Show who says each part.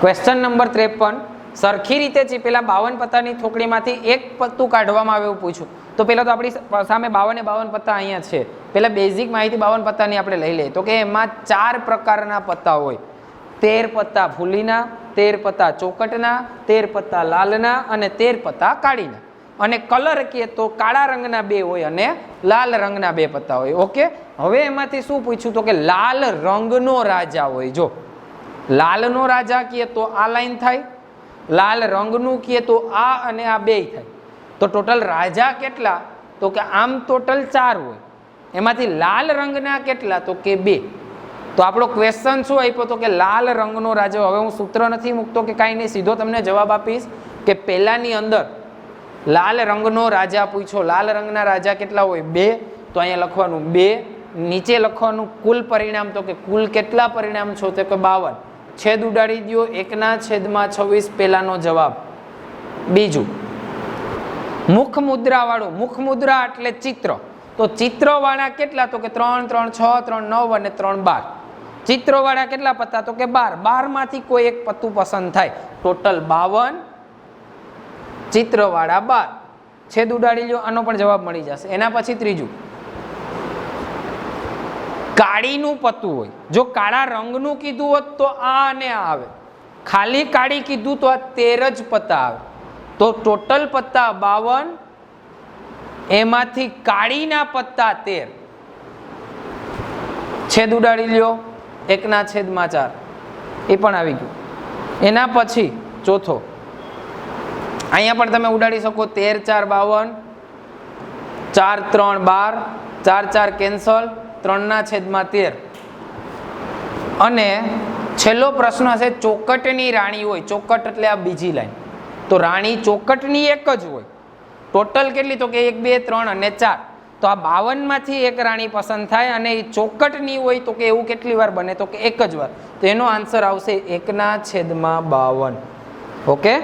Speaker 1: Question number 53, સરખી રીતે ચીપેલા 52 પત્તાની થોકડીમાંથી એક પત્તું કાઢવામાં આવે એવું પૂછ્યું. તો પહેલા તો આપણી સામે 52 પત્તા અહીંયા છે. પહેલા બેઝિક માહિતી 52 પત્તાની આપણે લઈ લઈએ. તો કે એમાં 4 પ્રકારના પત્તા હોય. 13 પત્તા ફૂલીના, 13 પત્તા ચોકટના, 13 પત્તા લાલના અને 13 પત્તા કાળીના. અને કલર કહીએ તો કાળા રંગના 2 હોય અને લાલ રંગના 2 પત્તા હોય. ઓકે, હવે એમાંથી શું પૂછ્યું? તો કે લાલ રંગનો રાજા હોય. જો લાલનો રાજા કહીએ તો આ લાઈન થાય, લાલ રંગનું કહીએ તો આ અને આ 2 થાય. તો ટોટલ રાજા કેટલા? તો કે આમ ટોટલ 4 હોય. એમાંથી લાલ રંગના કેટલા? તો કે 2. તો આપણો ક્વેશ્ચન શું આપ્યો? તો કે લાલ રંગનો રાજા. હવે હું સૂત્ર નથી મૂકતો કે કાંઈ નહીં, સીધો તમને જવાબ આપીશ કે પહેલાની અંદર લાલ રંગનો રાજા પૂછ્યો. લાલ રંગના રાજા કેટલા હોય? 2. તો અહીંયા લખવાનું 2. નીચે લખવાનું કુલ પરિણામ. તો કે કુલ કેટલા પરિણામ છો? તો કે 52. છેદ ઉડાડી દો, 1/26 પહેલાનો જવાબ. બીજું મુખ મુદ્રા વાળું. મુખ મુદ્રા એટલે ચિત્ર. તો ચિત્રવાળા કેટલા? તો કે 3, 3, 6, 3, 9 અને 3, 12. ચિત્રવાળા કેટલા પત્તા? તો કે 12. 12 માંથી કોઈ એક પત્તું પસંદ થાય. ટોટલ 52, ચિત્રવાળા 12. છેદ ઉડાડી લો, આનો પણ જવાબ મળી જશે. એના પછી ત્રીજું કાળીનું પત્તું હોય. જો કાળા રંગનું કીધું હોત તો આ અને આ આવે. ખાલી કાળી કીધું તો આ 13 જ પત્તા આવે. તો ટોટલ પત્તા 52, એમાંથી કાળીના પત્તા 13. છેદ ઉડાડી લ્યો, 1/4. એ પણ આવી ગયું. એના પછી ચોથો અહીંયા પણ તમે ઉડાડી શકો. 13, 4, 52, 4, 3, 12, 4, 4 કેન્સલ, 3/13. અને છેલ્લો પ્રશ્ન છે ચોકટની રાણી હોય. ચોકટ એટલે આ બીજી લાઈન. તો રાણી ચોકટની એક જ હોય. ટોટલ કેટલી? તો કે 1, 2, 3 અને 4. તો આ 52 માંથી એક રાણી પસંદ થાય અને એ ચોકટની હોય. તો કે એવું કેટલી વાર બને? તો કે એક જ વાર. તો એનો આન્સર આવશે 1/52. ઓકે.